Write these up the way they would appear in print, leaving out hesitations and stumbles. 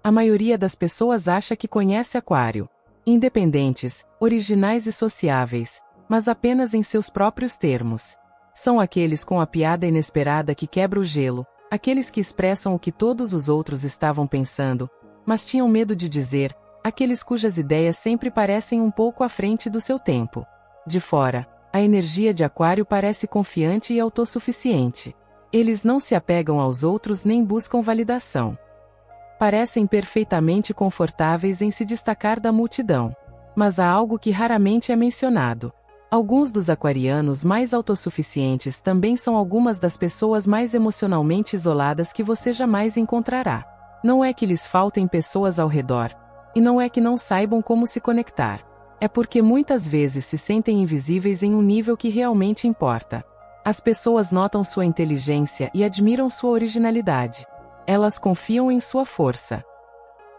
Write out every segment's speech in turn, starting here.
A maioria das pessoas acha que conhece Aquário. Independentes, originais e sociáveis, mas apenas em seus próprios termos. São aqueles com a piada inesperada que quebra o gelo, aqueles que expressam o que todos os outros estavam pensando, mas tinham medo de dizer, aqueles cujas ideias sempre parecem um pouco à frente do seu tempo. De fora, a energia de Aquário parece confiante e autossuficiente. Eles não se apegam aos outros nem buscam validação. Parecem perfeitamente confortáveis em se destacar da multidão. Mas há algo que raramente é mencionado. Alguns dos aquarianos mais autossuficientes também são algumas das pessoas mais emocionalmente isoladas que você jamais encontrará. Não é que lhes faltem pessoas ao redor, e não é que não saibam como se conectar. É porque muitas vezes se sentem invisíveis em um nível que realmente importa. As pessoas notam sua inteligência e admiram sua originalidade. Elas confiam em sua força.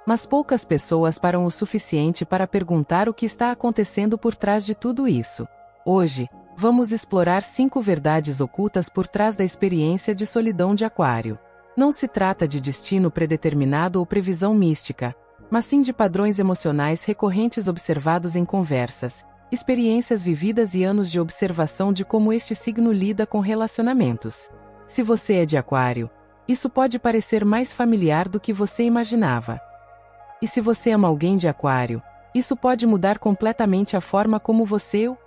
Mas poucas pessoas param o suficiente para perguntar o que está acontecendo por trás de tudo isso. Hoje, vamos explorar 5 verdades ocultas por trás da experiência de solidão de Aquário. Não se trata de destino predeterminado ou previsão mística, mas sim de padrões emocionais recorrentes observados em conversas, experiências vividas e anos de observação de como este signo lida com relacionamentos. Se você é de Aquário, isso pode parecer mais familiar do que você imaginava. E se você ama alguém de Aquário, isso pode mudar completamente a forma como você o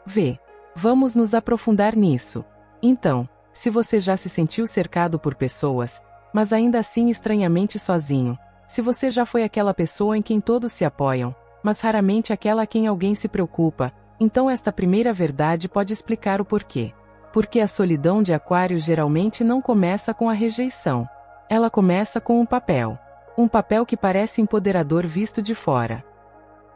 vê. Vamos nos aprofundar nisso. Então, se você já se sentiu cercado por pessoas, mas ainda assim estranhamente sozinho, se você já foi aquela pessoa em quem todos se apoiam, mas raramente aquela a quem alguém se preocupa, então esta primeira verdade pode explicar o porquê. Porque a solidão de Aquário geralmente não começa com a rejeição. Ela começa com um papel. Um papel que parece empoderador visto de fora.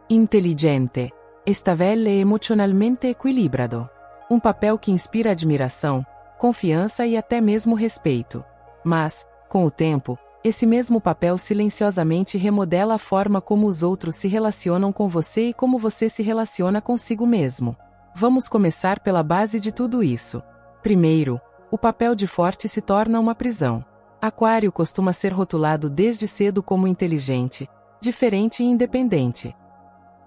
Intelligente, stabile e emocionalmente equilibrado. Um papel que inspira admiração, confiança e até mesmo respeito. Mas, com o tempo, esse mesmo papel silenciosamente remodela a forma como os outros se relacionam com você e como você se relaciona consigo mesmo. Vamos começar pela base de tudo isso. Primeiro, o papel de forte se torna uma prisão. Aquário costuma ser rotulado desde cedo como inteligente, diferente e independente.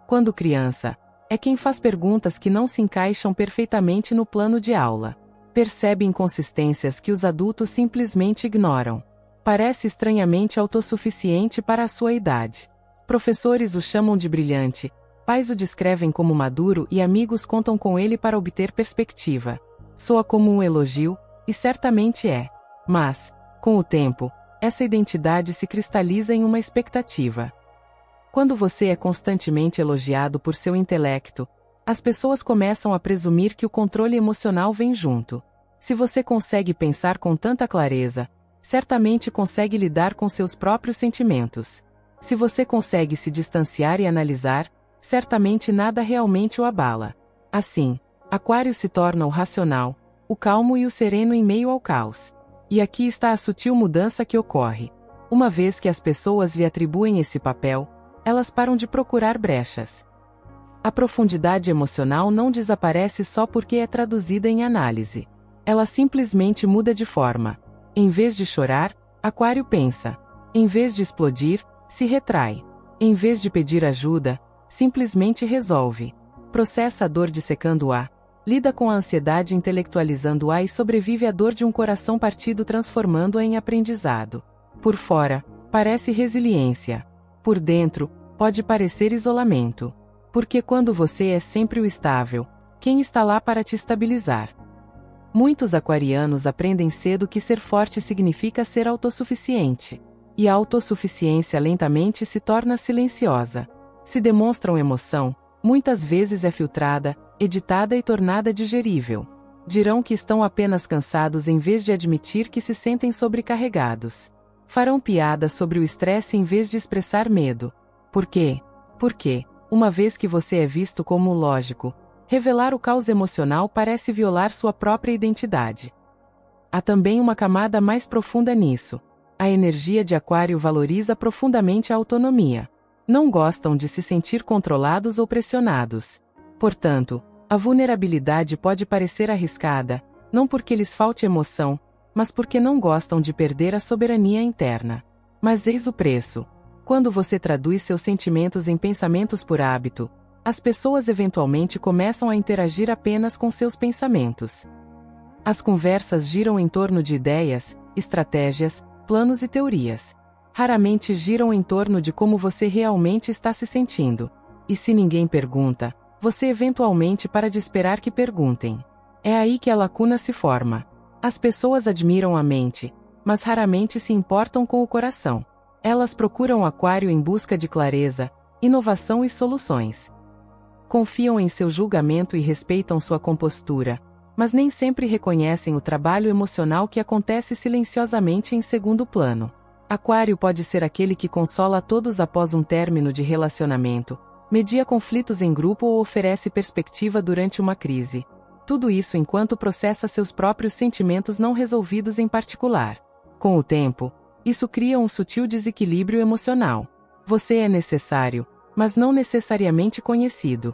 Quando criança, é quem faz perguntas que não se encaixam perfeitamente no plano de aula. Percebe inconsistências que os adultos simplesmente ignoram. Parece estranhamente autossuficiente para a sua idade. Professores o chamam de brilhante, pais o descrevem como maduro e amigos contam com ele para obter perspectiva. Soa como um elogio, e certamente é. Mas, com o tempo, essa identidade se cristaliza em uma expectativa. Quando você é constantemente elogiado por seu intelecto, as pessoas começam a presumir que o controle emocional vem junto. Se você consegue pensar com tanta clareza, certamente consegue lidar com seus próprios sentimentos. Se você consegue se distanciar e analisar, certamente nada realmente o abala. Assim, Aquário se torna o racional, o calmo e o sereno em meio ao caos. E aqui está a sutil mudança que ocorre. Uma vez que as pessoas lhe atribuem esse papel, elas param de procurar brechas. A profundidade emocional não desaparece só porque é traduzida em análise. Ela simplesmente muda de forma. Em vez de chorar, Aquário pensa. Em vez de explodir, se retrai. Em vez de pedir ajuda, simplesmente resolve. Processa a dor dissecando-a, lida com a ansiedade intelectualizando-a e sobrevive à dor de um coração partido transformando-a em aprendizado. Por fora, parece resiliência. Por dentro, pode parecer isolamento. Porque quando você é sempre o estável, quem está lá para te estabilizar? Muitos aquarianos aprendem cedo que ser forte significa ser autossuficiente. E a autossuficiência lentamente se torna silenciosa. Se demonstram emoção, muitas vezes é filtrada, editada e tornada digerível. Dirão que estão apenas cansados em vez de admitir que se sentem sobrecarregados. Farão piadas sobre o estresse em vez de expressar medo. Por quê? Porque, uma vez que você é visto como o lógico, revelar o caos emocional parece violar sua própria identidade. Há também uma camada mais profunda nisso. A energia de Aquário valoriza profundamente a autonomia. Não gostam de se sentir controlados ou pressionados. Portanto, a vulnerabilidade pode parecer arriscada, não porque lhes falte emoção, mas porque não gostam de perder a soberania interna. Mas eis o preço. Quando você traduz seus sentimentos em pensamentos por hábito, as pessoas eventualmente começam a interagir apenas com seus pensamentos. As conversas giram em torno de ideias, estratégias, planos e teorias. Raramente giram em torno de como você realmente está se sentindo. E se ninguém pergunta, você eventualmente para de esperar que perguntem. É aí que a lacuna se forma. As pessoas admiram a mente, mas raramente se importam com o coração. Elas procuram o Aquário em busca de clareza, inovação e soluções. Confiam em seu julgamento e respeitam sua compostura, mas nem sempre reconhecem o trabalho emocional que acontece silenciosamente em segundo plano. Aquário pode ser aquele que consola todos após um término de relacionamento, media conflitos em grupo ou oferece perspectiva durante uma crise. Tudo isso enquanto processa seus próprios sentimentos não resolvidos em particular. Com o tempo, isso cria um sutil desequilíbrio emocional. Você é necessário, mas não necessariamente conhecido.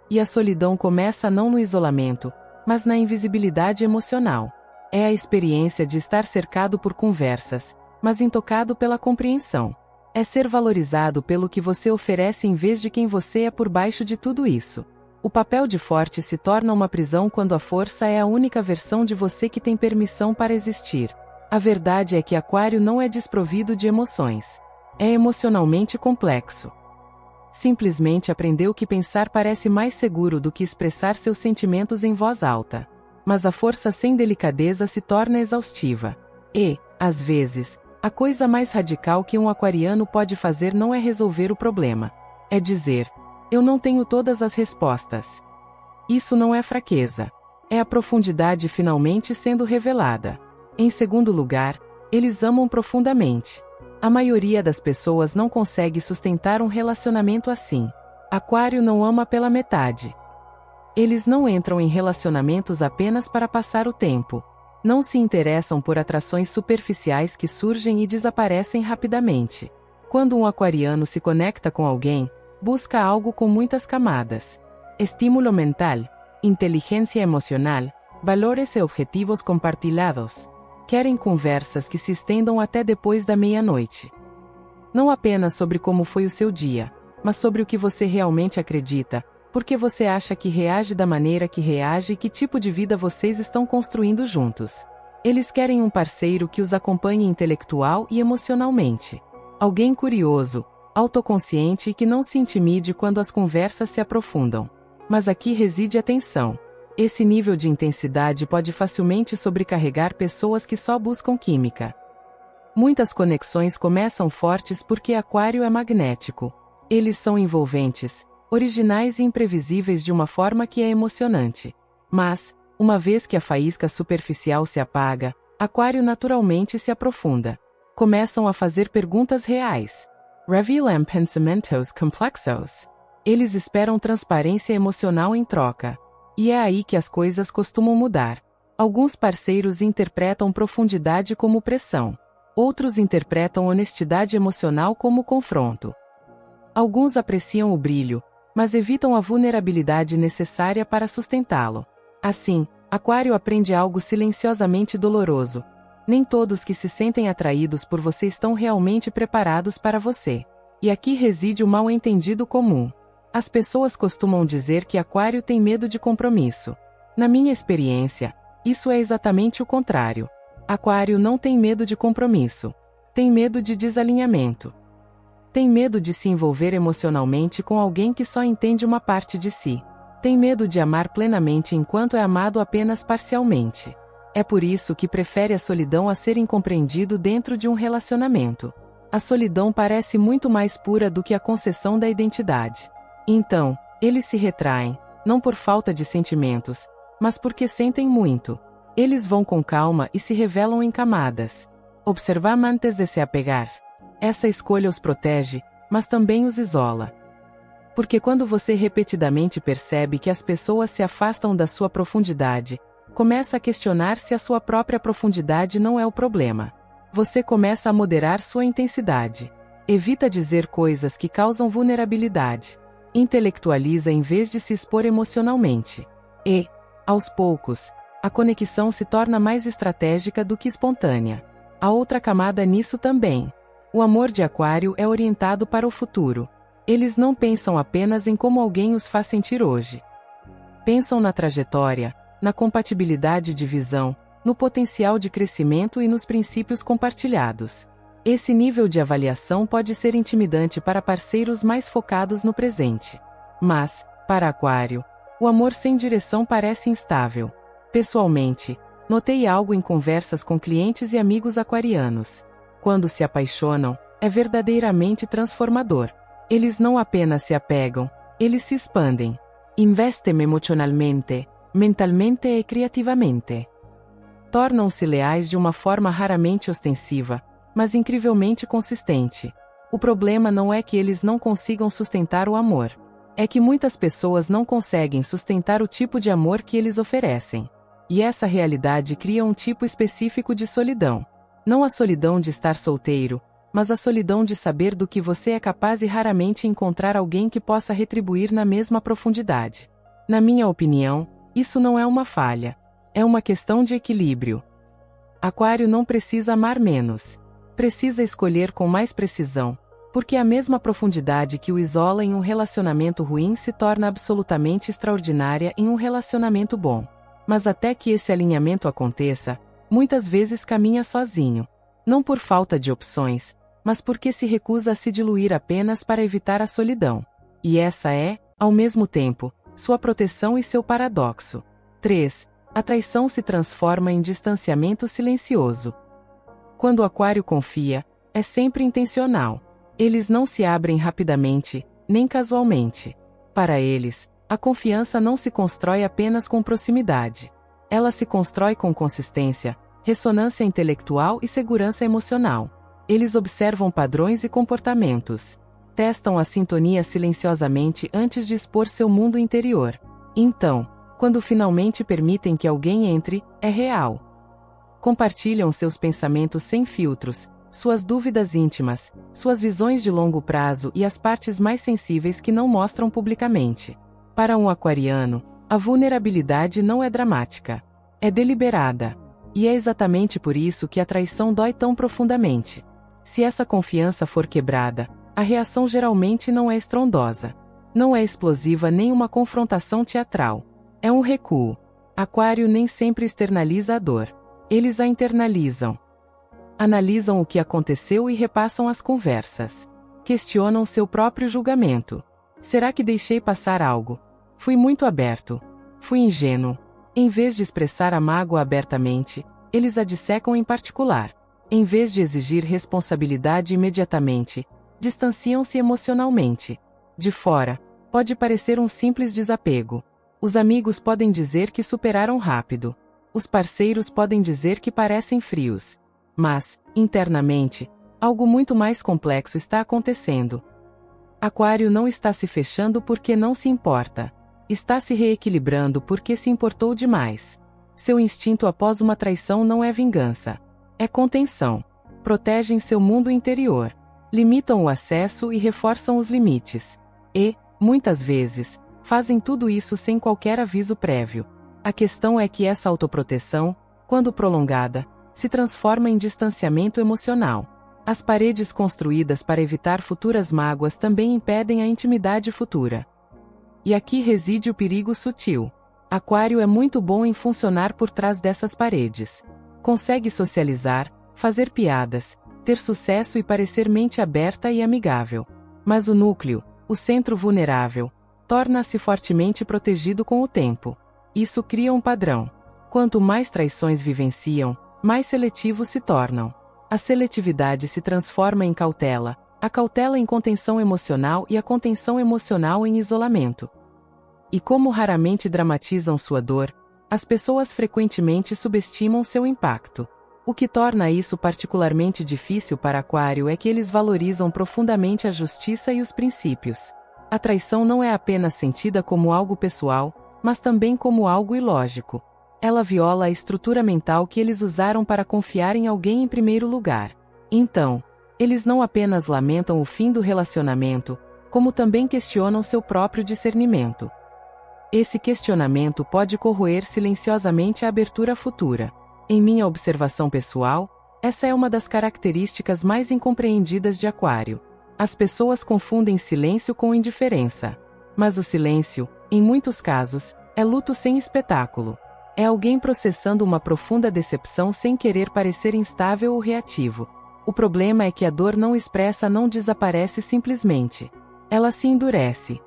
E a solidão começa não no isolamento, mas na invisibilidade emocional. É a experiência de estar cercado por conversas, mas intocado pela compreensão. É ser valorizado pelo que você oferece em vez de quem você é por baixo de tudo isso. O papel de forte se torna uma prisão quando a força é a única versão de você que tem permissão para existir. A verdade é que Aquário não é desprovido de emoções. É emocionalmente complexo. Simplesmente aprendeu que pensar parece mais seguro do que expressar seus sentimentos em voz alta. Mas a força sem delicadeza se torna exaustiva. E, às vezes, a coisa mais radical que um aquariano pode fazer não é resolver o problema. É dizer, eu não tenho todas as respostas. Isso não é fraqueza. É a profundidade finalmente sendo revelada. Em segundo lugar, eles amam profundamente. A maioria das pessoas não consegue sustentar um relacionamento assim. Aquário não ama pela metade. Eles não entram em relacionamentos apenas para passar o tempo. Não se interessam por atrações superficiais que surgem e desaparecem rapidamente. Quando um aquariano se conecta com alguém, busca algo com muitas camadas. Estímulo mental, inteligência emocional, valores e objetivos compartilhados. Querem conversas que se estendam até depois da meia-noite. Não apenas sobre como foi o seu dia, mas sobre o que você realmente acredita, porque você acha que reage da maneira que reage e que tipo de vida vocês estão construindo juntos. Eles querem um parceiro que os acompanhe intelectual e emocionalmente. Alguém curioso, autoconsciente e que não se intimide quando as conversas se aprofundam. Mas aqui reside a tensão. Esse nível de intensidade pode facilmente sobrecarregar pessoas que só buscam química. Muitas conexões começam fortes porque Aquário é magnético. Eles são envolventes, originais e imprevisíveis de uma forma que é emocionante. Mas, uma vez que a faísca superficial se apaga, Aquário naturalmente se aprofunda. Começam a fazer perguntas reais. Revelam pensamentos complexos. Eles esperam transparência emocional em troca. E é aí que as coisas costumam mudar. Alguns parceiros interpretam profundidade como pressão. Outros interpretam honestidade emocional como confronto. Alguns apreciam o brilho, mas evitam a vulnerabilidade necessária para sustentá-lo. Assim, Aquário aprende algo silenciosamente doloroso. Nem todos que se sentem atraídos por você estão realmente preparados para você. E aqui reside o mal-entendido comum. As pessoas costumam dizer que Aquário tem medo de compromisso. Na minha experiência, isso é exatamente o contrário. Aquário não tem medo de compromisso. Tem medo de desalinhamento. Tem medo de se envolver emocionalmente com alguém que só entende uma parte de si. Tem medo de amar plenamente enquanto é amado apenas parcialmente. É por isso que prefere a solidão a ser incompreendido dentro de um relacionamento. A solidão parece muito mais pura do que a concessão da identidade. Então, eles se retraem, não por falta de sentimentos, mas porque sentem muito. Eles vão com calma e se revelam em camadas. Observar antes de se apegar. Essa escolha os protege, mas também os isola. Porque quando você repetidamente percebe que as pessoas se afastam da sua profundidade, começa a questionar se a sua própria profundidade não é o problema. Você começa a moderar sua intensidade. Evita dizer coisas que causam vulnerabilidade. Intelectualiza em vez de se expor emocionalmente. E, aos poucos, a conexão se torna mais estratégica do que espontânea. Há outra camada nisso também. O amor de Aquário é orientado para o futuro. Eles não pensam apenas em como alguém os faz sentir hoje. Pensam na trajetória, na compatibilidade de visão, no potencial de crescimento e nos princípios compartilhados. Esse nível de avaliação pode ser intimidante para parceiros mais focados no presente. Mas, para Aquário, o amor sem direção parece instável. Pessoalmente, notei algo em conversas com clientes e amigos aquarianos. Quando se apaixonam, é verdadeiramente transformador. Eles não apenas se apegam, eles se expandem. Investem emocionalmente, mentalmente e criativamente. Tornam-se leais de uma forma raramente ostensiva, mas incrivelmente consistente. O problema não é que eles não consigam sustentar o amor. É que muitas pessoas não conseguem sustentar o tipo de amor que eles oferecem. E essa realidade cria um tipo específico de solidão. Não a solidão de estar solteiro, mas a solidão de saber do que você é capaz e raramente encontrar alguém que possa retribuir na mesma profundidade. Na minha opinião, isso não é uma falha. É uma questão de equilíbrio. Aquário não precisa amar menos. Precisa escolher com mais precisão, porque a mesma profundidade que o isola em um relacionamento ruim se torna absolutamente extraordinária em um relacionamento bom. Mas até que esse alinhamento aconteça, muitas vezes caminha sozinho. Não por falta de opções, mas porque se recusa a se diluir apenas para evitar a solidão. E essa é, ao mesmo tempo, sua proteção e seu paradoxo. 3. A traição se transforma em distanciamento silencioso. Quando o Aquário confia, é sempre intencional. Eles não se abrem rapidamente, nem casualmente. Para eles, a confiança não se constrói apenas com proximidade. Ela se constrói com consistência, ressonância intelectual e segurança emocional. Eles observam padrões e comportamentos. Testam a sintonia silenciosamente antes de expor seu mundo interior. Então, quando finalmente permitem que alguém entre, é real. Compartilham seus pensamentos sem filtros, suas dúvidas íntimas, suas visões de longo prazo e as partes mais sensíveis que não mostram publicamente. Para um aquariano, a vulnerabilidade não é dramática. É deliberada. E é exatamente por isso que a traição dói tão profundamente. Se essa confiança for quebrada, a reação geralmente não é estrondosa. Não é explosiva nem uma confrontação teatral. É um recuo. Aquário nem sempre externaliza a dor. Eles a internalizam. Analisam o que aconteceu e repassam as conversas. Questionam seu próprio julgamento. Será que deixei passar algo? Fui muito aberto. Fui ingênuo. Em vez de expressar a mágoa abertamente, eles a dissecam em particular. Em vez de exigir responsabilidade imediatamente, distanciam-se emocionalmente. De fora, pode parecer um simples desapego. Os amigos podem dizer que superaram rápido. Os parceiros podem dizer que parecem frios. Mas, internamente, algo muito mais complexo está acontecendo. Aquário não está se fechando porque não se importa. Está se reequilibrando porque se importou demais. Seu instinto após uma traição não é vingança. É contenção. Protegem seu mundo interior. Limitam o acesso e reforçam os limites. E, muitas vezes, fazem tudo isso sem qualquer aviso prévio. A questão é que essa autoproteção, quando prolongada, se transforma em distanciamento emocional. As paredes construídas para evitar futuras mágoas também impedem a intimidade futura. E aqui reside o perigo sutil. Aquário é muito bom em funcionar por trás dessas paredes. Consegue socializar, fazer piadas, ter sucesso e parecer mente aberta e amigável. Mas o núcleo, o centro vulnerável, torna-se fortemente protegido com o tempo. Isso cria um padrão. Quanto mais traições vivenciam, mais seletivos se tornam. A seletividade se transforma em cautela, a cautela em contenção emocional e a contenção emocional em isolamento. E como raramente dramatizam sua dor, as pessoas frequentemente subestimam seu impacto. O que torna isso particularmente difícil para Aquário é que eles valorizam profundamente a justiça e os princípios. A traição não é apenas sentida como algo pessoal, mas também como algo ilógico. Ela viola a estrutura mental que eles usaram para confiar em alguém em primeiro lugar. Então, eles não apenas lamentam o fim do relacionamento, como também questionam seu próprio discernimento. Esse questionamento pode corroer silenciosamente a abertura futura. Em minha observação pessoal, Essa é uma das características mais incompreendidas de Aquário. As pessoas confundem silêncio com indiferença. Mas o silêncio, em muitos casos, é luto sem espetáculo. É alguém processando uma profunda decepção sem querer parecer instável ou reativo. O problema é que a dor não expressa não desaparece simplesmente. Ela se endurece.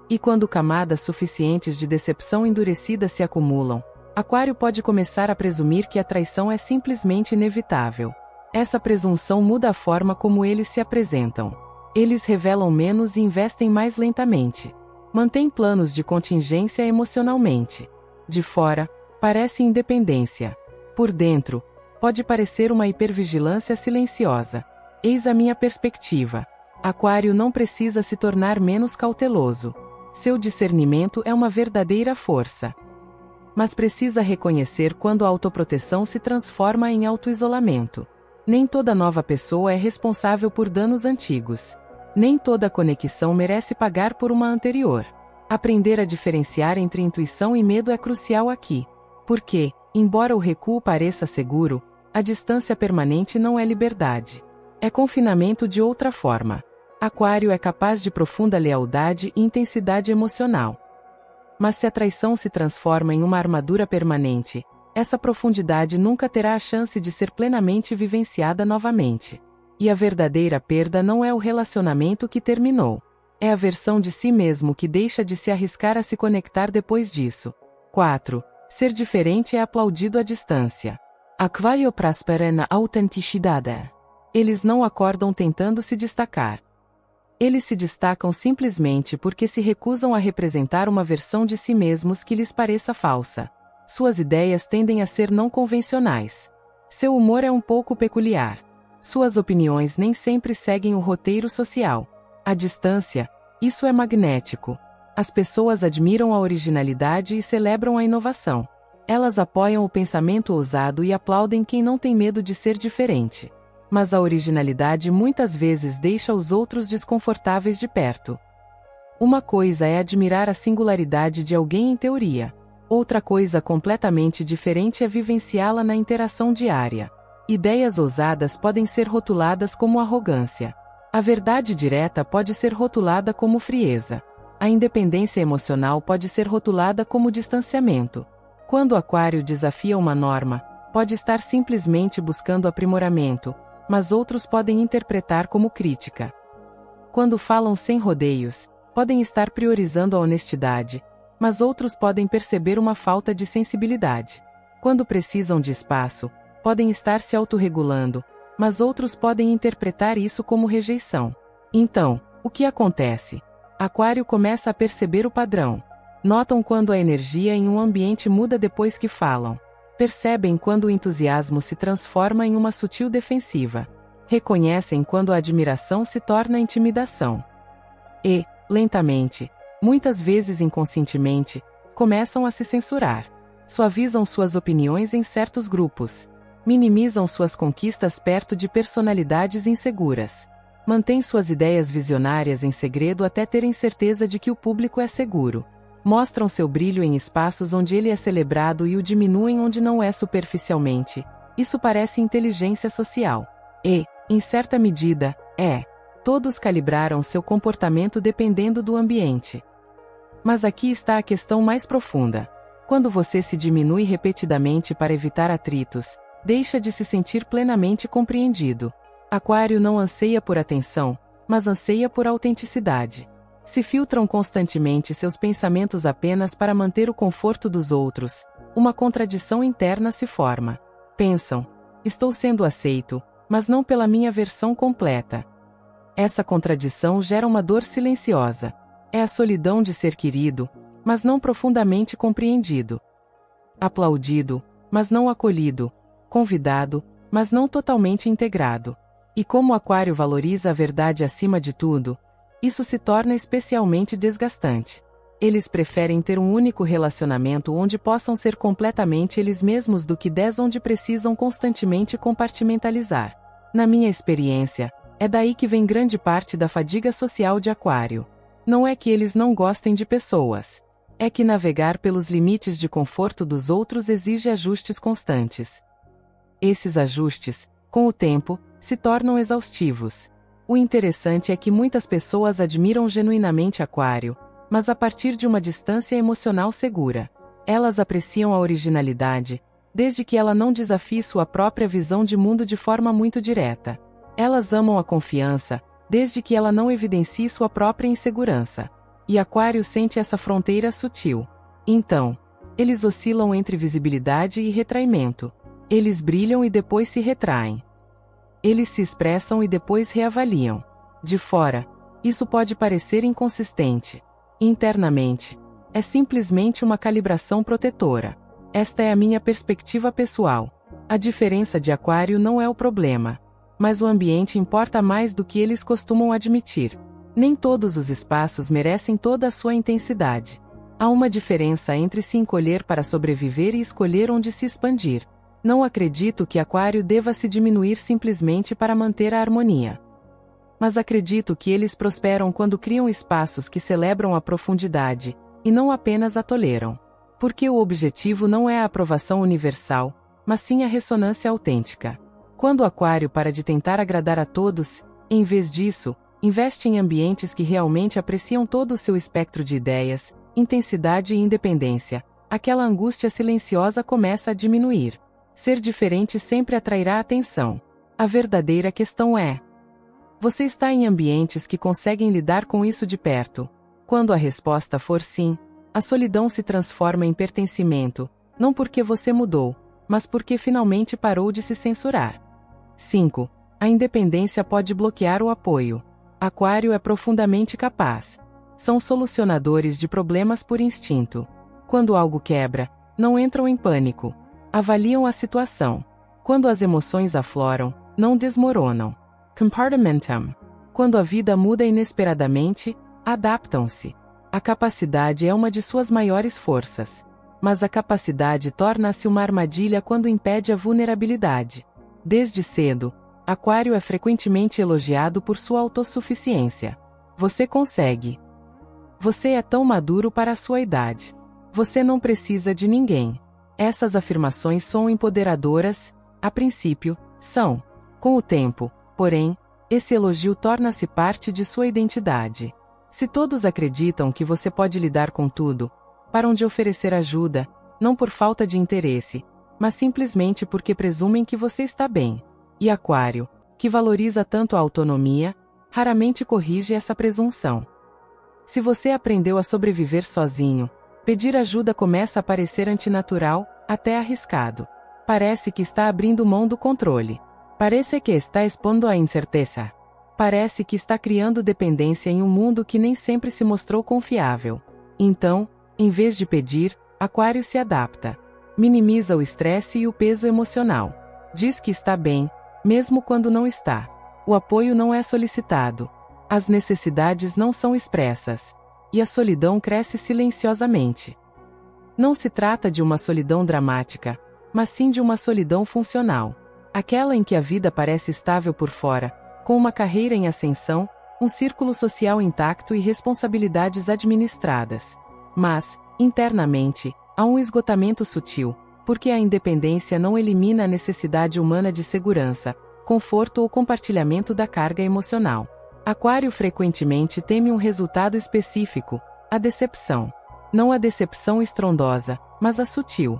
E quando camadas suficientes de decepção endurecida se acumulam, Aquário pode começar a presumir que a traição é simplesmente inevitável. Essa presunção muda a forma como eles se apresentam. Eles revelam menos e investem mais lentamente. Mantêm planos de contingência emocionalmente. De fora, parece independência. Por dentro, pode parecer uma hipervigilância silenciosa. Eis a minha perspectiva. Aquário não precisa se tornar menos cauteloso. Seu discernimento é uma verdadeira força. Mas precisa reconhecer quando a autoproteção se transforma em autoisolamento. Nem toda nova pessoa é responsável por danos antigos. Nem toda conexão merece pagar por uma anterior. Aprender a diferenciar entre intuição e medo é crucial aqui. Porque, embora o recuo pareça seguro, a distância permanente não é liberdade. É confinamento de outra forma. Aquário é capaz de profunda lealdade e intensidade emocional. Mas se a traição se transforma em uma armadura permanente, essa profundidade nunca terá a chance de ser plenamente vivenciada novamente. E a verdadeira perda não é o relacionamento que terminou. É a versão de si mesmo que deixa de se arriscar a se conectar depois disso. 4. Ser diferente é aplaudido à distância. Aquário prospera na autenticidade. Eles não acordam tentando se destacar. Eles se destacam simplesmente porque se recusam a representar uma versão de si mesmos que lhes pareça falsa. Suas ideias tendem a ser não convencionais. Seu humor é um pouco peculiar. Suas opiniões nem sempre seguem o roteiro social. À distância, isso é magnético. As pessoas admiram a originalidade e celebram a inovação. Elas apoiam o pensamento ousado e aplaudem quem não tem medo de ser diferente. Mas a originalidade muitas vezes deixa os outros desconfortáveis de perto. Uma coisa é admirar a singularidade de alguém em teoria. Outra coisa completamente diferente é vivenciá-la na interação diária. Ideias ousadas podem ser rotuladas como arrogância. A verdade direta pode ser rotulada como frieza. A independência emocional pode ser rotulada como distanciamento. Quando o Aquário desafia uma norma, pode estar simplesmente buscando aprimoramento, mas outros podem interpretar como crítica. Quando falam sem rodeios, podem estar priorizando a honestidade, mas outros podem perceber uma falta de sensibilidade. Quando precisam de espaço, podem estar se autorregulando, mas outros podem interpretar isso como rejeição. Então, o que acontece? Aquário começa a perceber o padrão. Notam quando a energia em um ambiente muda depois que falam. Percebem quando o entusiasmo se transforma em uma sutil defensiva. Reconhecem quando a admiração se torna intimidação. E, lentamente, muitas vezes inconscientemente, começam a se censurar. Suavizam suas opiniões em certos grupos. Minimizam suas conquistas perto de personalidades inseguras. Mantêm suas ideias visionárias em segredo até terem certeza de que o público é seguro. Mostram seu brilho em espaços onde ele é celebrado e o diminuem onde não é superficialmente. Isso parece inteligência social. E, em certa medida, é. Todos calibraram seu comportamento dependendo do ambiente. Mas aqui está a questão mais profunda. Quando você se diminui repetidamente para evitar atritos, deixa de se sentir plenamente compreendido. Aquário não anseia por atenção, mas anseia por autenticidade. Se filtram constantemente seus pensamentos apenas para manter o conforto dos outros, uma contradição interna se forma. Pensam: estou sendo aceito, mas não pela minha versão completa. Essa contradição gera uma dor silenciosa. É a solidão de ser querido, mas não profundamente compreendido. Aplaudido, mas não acolhido. Convidado, mas não totalmente integrado. E como o Aquário valoriza a verdade acima de tudo, isso se torna especialmente desgastante. Eles preferem ter um único relacionamento onde possam ser completamente eles mesmos do que 10 onde precisam constantemente compartimentalizar. Na minha experiência, é daí que vem grande parte da fadiga social de Aquário. Não é que eles não gostem de pessoas. É que navegar pelos limites de conforto dos outros exige ajustes constantes. Esses ajustes, Com o tempo, se tornam exaustivos. O interessante é que muitas pessoas admiram genuinamente Aquário, mas a partir de uma distância emocional segura. Elas apreciam a originalidade, desde que ela não desafie sua própria visão de mundo de forma muito direta. Elas amam a confiança, desde que ela não evidencie sua própria insegurança. E Aquário sente essa fronteira sutil. Então, eles oscilam entre visibilidade e retraimento. Eles brilham e depois se retraem. Eles se expressam e depois reavaliam. De fora, isso pode parecer inconsistente. Internamente, é simplesmente uma calibração protetora. Esta é a minha perspectiva pessoal. A diferença de Aquário não é o problema. Mas o ambiente importa mais do que eles costumam admitir. Nem todos os espaços merecem toda a sua intensidade. Há uma diferença entre se encolher para sobreviver e escolher onde se expandir. Não acredito que Aquário deva se diminuir simplesmente para manter a harmonia. Mas acredito que eles prosperam quando criam espaços que celebram a profundidade, e não apenas a toleram. Porque o objetivo não é a aprovação universal, mas sim a ressonância autêntica. Quando Aquário para de tentar agradar a todos, em vez disso, investe em ambientes que realmente apreciam todo o seu espectro de ideias, intensidade e independência, aquela angústia silenciosa começa a diminuir. Ser diferente sempre atrairá atenção. A verdadeira questão é: você está em ambientes que conseguem lidar com isso de perto? Quando a resposta for sim, a solidão se transforma em pertencimento, não porque você mudou, mas porque finalmente parou de se censurar. 5. A independência pode bloquear o apoio. Aquário é profundamente capaz. São solucionadores de problemas por instinto. Quando algo quebra, não entram em pânico. Avaliam a situação. Quando as emoções afloram, não desmoronam. Compartmentam. Quando a vida muda inesperadamente, adaptam-se. A capacidade é uma de suas maiores forças. Mas a capacidade torna-se uma armadilha quando impede a vulnerabilidade. Desde cedo, Aquário é frequentemente elogiado por sua autossuficiência. Você consegue. Você é tão maduro para a sua idade. Você não precisa de ninguém. Essas afirmações são empoderadoras, a princípio, são. Com o tempo, porém, esse elogio torna-se parte de sua identidade. Se todos acreditam que você pode lidar com tudo, param de oferecer ajuda, não por falta de interesse, mas simplesmente porque presumem que você está bem. E Aquário, que valoriza tanto a autonomia, raramente corrige essa presunção. Se você aprendeu a sobreviver sozinho, pedir ajuda começa a parecer antinatural, até arriscado. Parece que está abrindo mão do controle. Parece que está expondo a incerteza. Parece que está criando dependência em um mundo que nem sempre se mostrou confiável. Então, em vez de pedir, Aquário se adapta. Minimiza o estresse e o peso emocional. Diz que está bem, mesmo quando não está. O apoio não é solicitado. As necessidades não são expressas. E a solidão cresce silenciosamente. Não se trata de uma solidão dramática, mas sim de uma solidão funcional. Aquela em que a vida parece estável por fora, com uma carreira em ascensão, um círculo social intacto e responsabilidades administradas. Mas, internamente, há um esgotamento sutil, porque a independência não elimina a necessidade humana de segurança, conforto ou compartilhamento da carga emocional. Aquário frequentemente teme um resultado específico, a decepção. Não a decepção estrondosa, mas a sutil.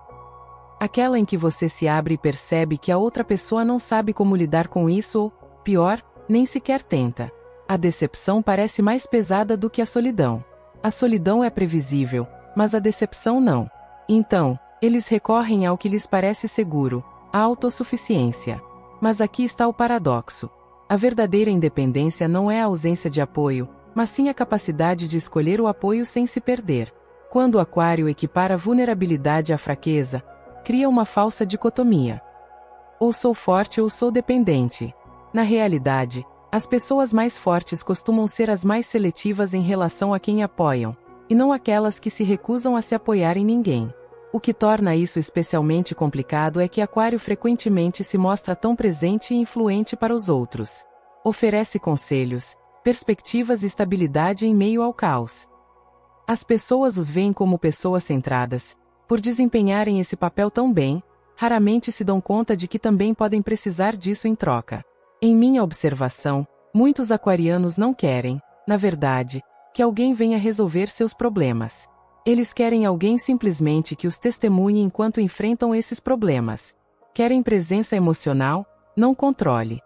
Aquela em que você se abre e percebe que a outra pessoa não sabe como lidar com isso ou, pior, nem sequer tenta. A decepção parece mais pesada do que a solidão. A solidão é previsível, mas a decepção não. Então, eles recorrem ao que lhes parece seguro, a autossuficiência. Mas aqui está o paradoxo. A verdadeira independência não é a ausência de apoio, mas sim a capacidade de escolher o apoio sem se perder. Quando o Aquário equipara a vulnerabilidade à fraqueza, cria uma falsa dicotomia. Ou sou forte ou sou dependente. Na realidade, as pessoas mais fortes costumam ser as mais seletivas em relação a quem apoiam, e não aquelas que se recusam a se apoiar em ninguém. O que torna isso especialmente complicado é que Aquário frequentemente se mostra tão presente e influente para os outros. Oferece conselhos, perspectivas e estabilidade em meio ao caos. As pessoas os veem como pessoas centradas, por desempenharem esse papel tão bem, raramente se dão conta de que também podem precisar disso em troca. Em minha observação, muitos aquarianos não querem, na verdade, que alguém venha resolver seus problemas. Eles querem alguém simplesmente que os testemunhe enquanto enfrentam esses problemas. Querem presença emocional, não controle.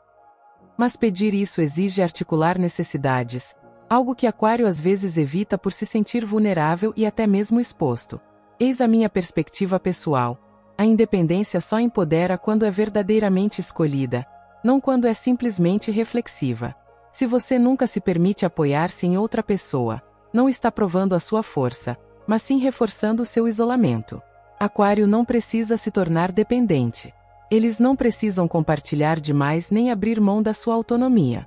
Mas pedir isso exige articular necessidades, algo que Aquário às vezes evita por se sentir vulnerável e até mesmo exposto. Eis a minha perspectiva pessoal. A independência só empodera quando é verdadeiramente escolhida, não quando é simplesmente reflexiva. Se você nunca se permite apoiar-se em outra pessoa, não está provando a sua força, mas sim reforçando seu isolamento. Aquário não precisa se tornar dependente. Eles não precisam compartilhar demais nem abrir mão da sua autonomia.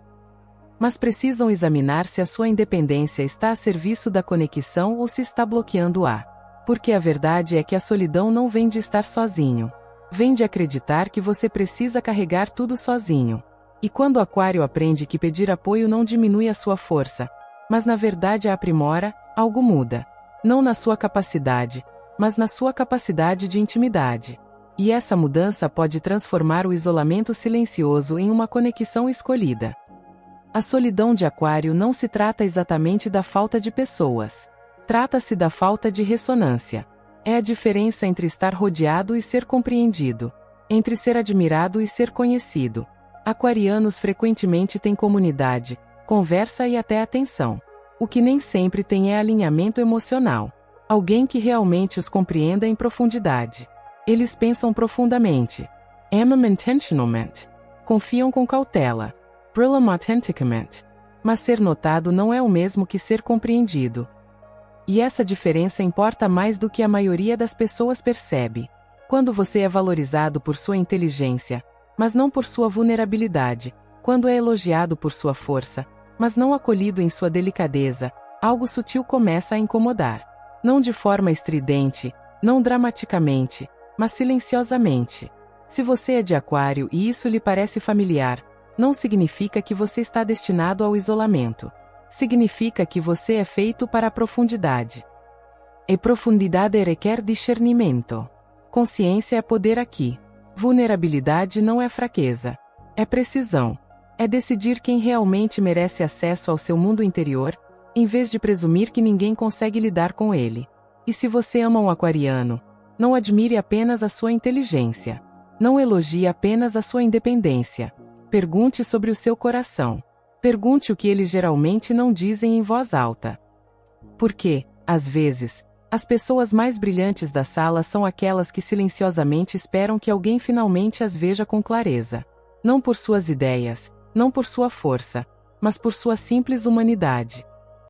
Mas precisam examinar se a sua independência está a serviço da conexão ou se está bloqueando-a. Porque a verdade é que a solidão não vem de estar sozinho. Vem de acreditar que você precisa carregar tudo sozinho. E quando Aquário aprende que pedir apoio não diminui a sua força, mas na verdade a aprimora, algo muda. Não na sua capacidade, mas na sua capacidade de intimidade. E essa mudança pode transformar o isolamento silencioso em uma conexão escolhida. A solidão de Aquário não se trata exatamente da falta de pessoas. Trata-se da falta de ressonância. É a diferença entre estar rodeado e ser compreendido, entre ser admirado e ser conhecido. Aquarianos frequentemente têm comunidade, conversa e até atenção. O que nem sempre tem é alinhamento emocional. Alguém que realmente os compreenda em profundidade. Eles pensam profundamente. Amam intentionalmente. Confiam com cautela. Brilham autenticamente. Mas ser notado não é o mesmo que ser compreendido. E essa diferença importa mais do que a maioria das pessoas percebe. Quando você é valorizado por sua inteligência, mas não por sua vulnerabilidade, quando é elogiado por sua força, mas não acolhido em sua delicadeza, algo sutil começa a incomodar. Não de forma estridente, não dramaticamente, mas silenciosamente. Se você é de Aquário e isso lhe parece familiar, não significa que você está destinado ao isolamento. Significa que você é feito para a profundidade. E profundidade requer discernimento. Consciência é poder aqui. Vulnerabilidade não é fraqueza. É precisão. É decidir quem realmente merece acesso ao seu mundo interior, em vez de presumir que ninguém consegue lidar com ele. E se você ama um aquariano, não admire apenas a sua inteligência. Não elogie apenas a sua independência. Pergunte sobre o seu coração. Pergunte o que eles geralmente não dizem em voz alta. Porque, às vezes, as pessoas mais brilhantes da sala são aquelas que silenciosamente esperam que alguém finalmente as veja com clareza. Não por suas ideias, não por sua força, mas por sua simples humanidade.